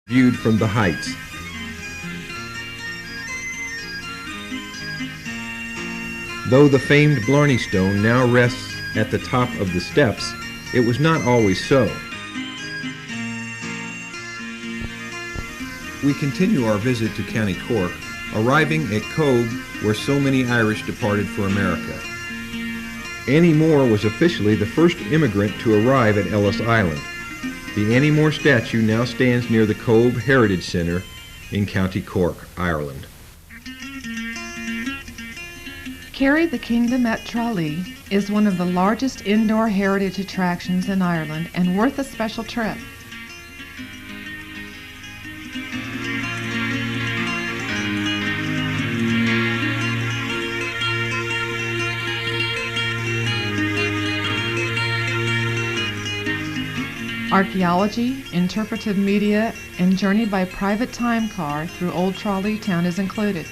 viewed from the heights. Though the famed Blarney Stone now rests at the top of the steps, it was not always so. We continue our visit to County Cork, arriving at Cobh, where so many Irish departed for America. Annie Moore was officially the first immigrant to arrive at Ellis Island. The Annie Moore statue now stands near the Cobh Heritage Centre in County Cork, Ireland. Kerry the Kingdom at Tralee is one of the largest indoor heritage attractions in Ireland and worth a special trip. Archaeology, interpretive media, and journey by private time car through Old Tralee Town is included.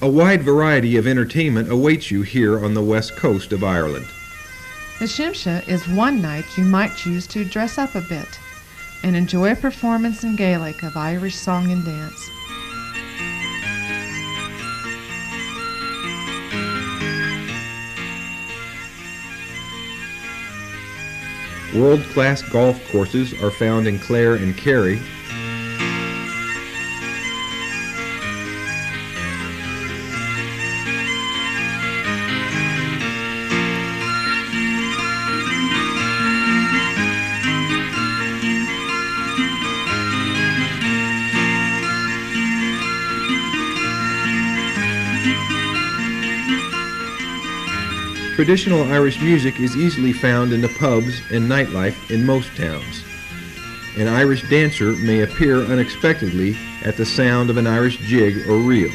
A wide variety of entertainment awaits you here on the west coast of Ireland. The Shimsha is one night you might choose to dress up a bit and enjoy a performance in Gaelic of Irish song and dance. World-class golf courses are found in Clare and Kerry. Traditional Irish music is easily found in the pubs and nightlife in most towns. An Irish dancer may appear unexpectedly at the sound of an Irish jig or reel.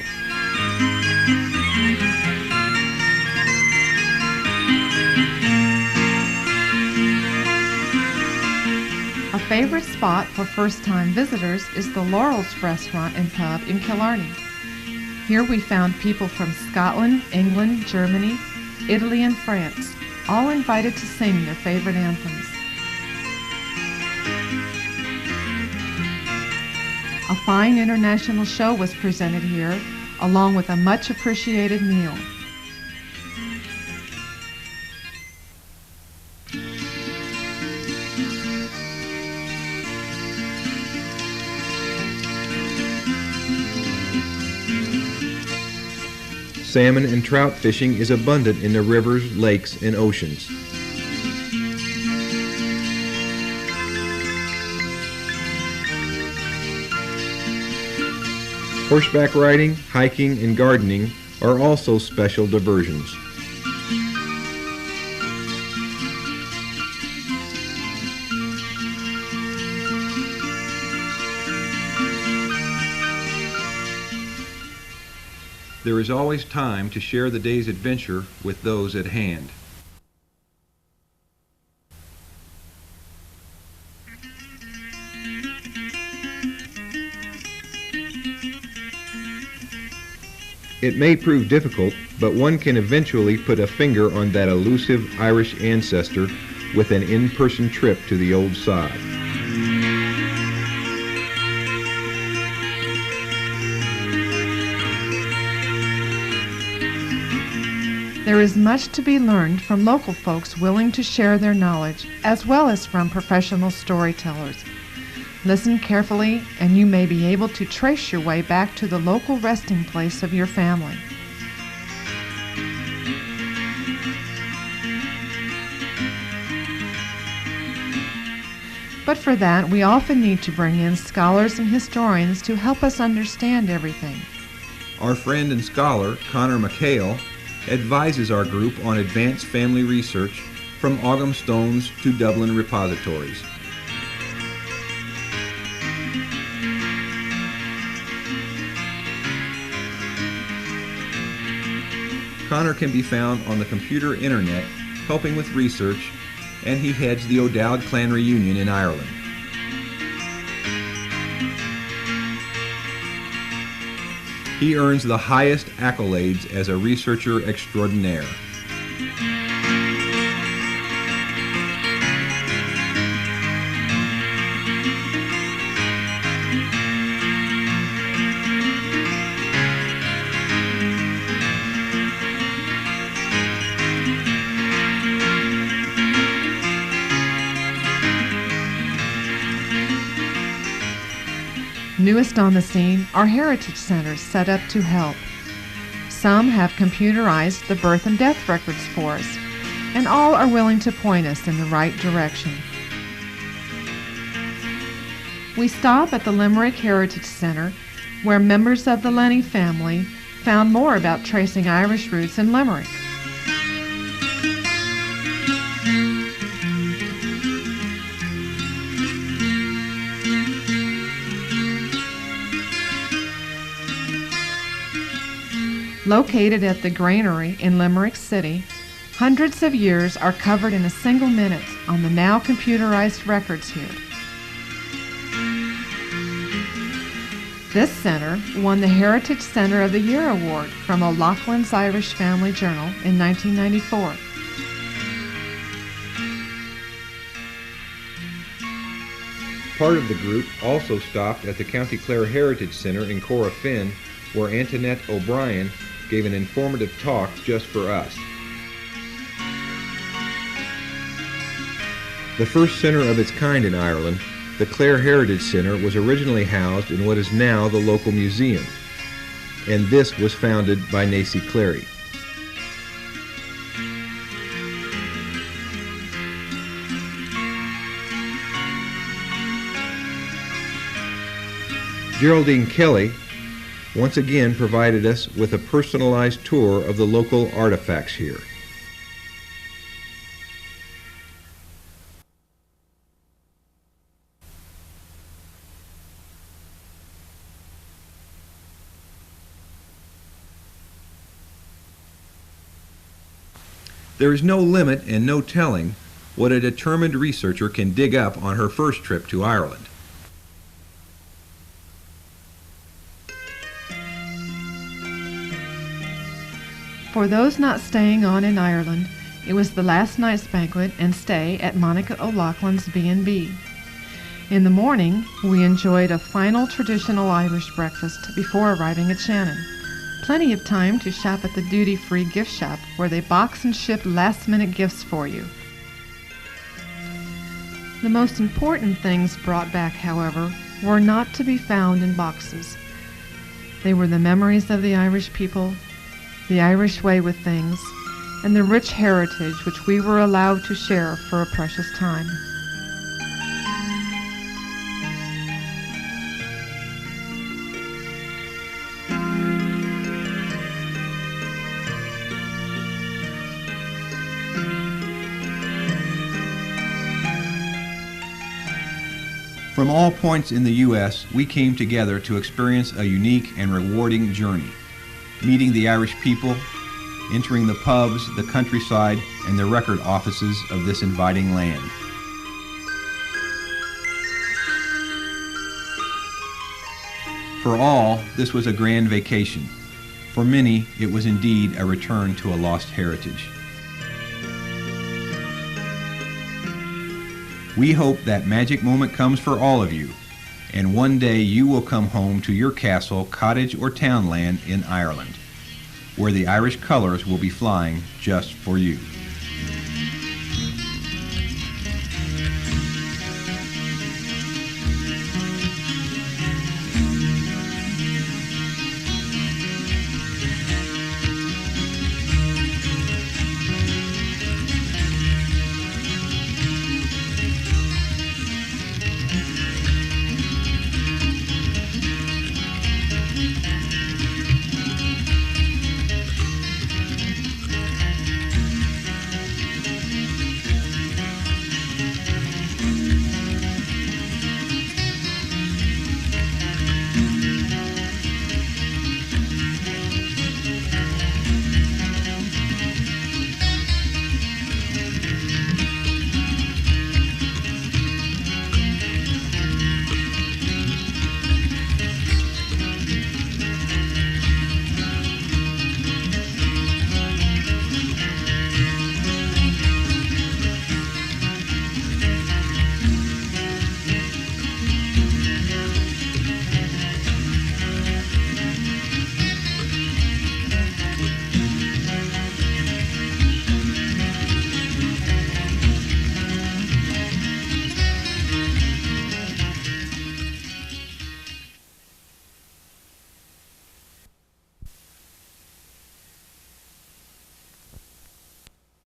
A favorite spot for first-time visitors is the Laurels restaurant and pub in Killarney. Here we found people from Scotland, England, Germany, Italy, and France, all invited to sing their favorite anthems. A fine international show was presented here, along with a much appreciated meal. Salmon and trout fishing is abundant in the rivers, lakes, and oceans. Horseback riding, hiking, and gardening are also special diversions. There is always time to share the day's adventure with those at hand. It may prove difficult, but one can eventually put a finger on that elusive Irish ancestor with an in-person trip to the old sod. There is much to be learned from local folks willing to share their knowledge, as well as from professional storytellers. Listen carefully, and you may be able to trace your way back to the local resting place of your family. But for that, we often need to bring in scholars and historians to help us understand everything. Our friend and scholar, Conor McHale, advises our group on advanced family research from Ogham stones to Dublin repositories. Conor can be found on the computer internet helping with research, and he heads the O'Dowd clan reunion in Ireland. He earns the highest accolades as a researcher extraordinaire. Newest on the scene are heritage centers set up to help. Some have computerized the birth and death records for us, and all are willing to point us in the right direction. We stop at the Limerick Heritage Center, where members of the Lenny family found more about tracing Irish roots in Limerick. Located at the Granary in Limerick City, hundreds of years are covered in a single minute on the now computerized records here. This center won the Heritage Center of the Year Award from O'Loughlin's Irish Family Journal in 1994. Part of the group also stopped at the County Clare Heritage Center in Corofin, where Antoinette O'Brien gave an informative talk just for us. The first center of its kind in Ireland, the Clare Heritage Center was originally housed in what is now the local museum, and this was founded by Nacy Clary. Geraldine Kelly once again provided us with a personalized tour of the local artifacts here. There is no limit and no telling what a determined researcher can dig up on her first trip to Ireland. For those not staying on in Ireland, it was the last night's banquet and stay at Monica O'Loughlin's B&B. In the morning, we enjoyed a final traditional Irish breakfast before arriving at Shannon. Plenty of time to shop at the duty-free gift shop where they box and ship last-minute gifts for you. The most important things brought back, however, were not to be found in boxes. They were the memories of the Irish people, the Irish way with things, and the rich heritage which we were allowed to share for a precious time. From all points in the U.S., we came together to experience a unique and rewarding journey. Meeting the Irish people, entering the pubs, the countryside, and the record offices of this inviting land. For all, this was a grand vacation. For many, it was indeed a return to a lost heritage. We hope that magic moment comes for all of you, and one day you will come home to your castle, cottage, or townland in Ireland, where the Irish colors will be flying just for you.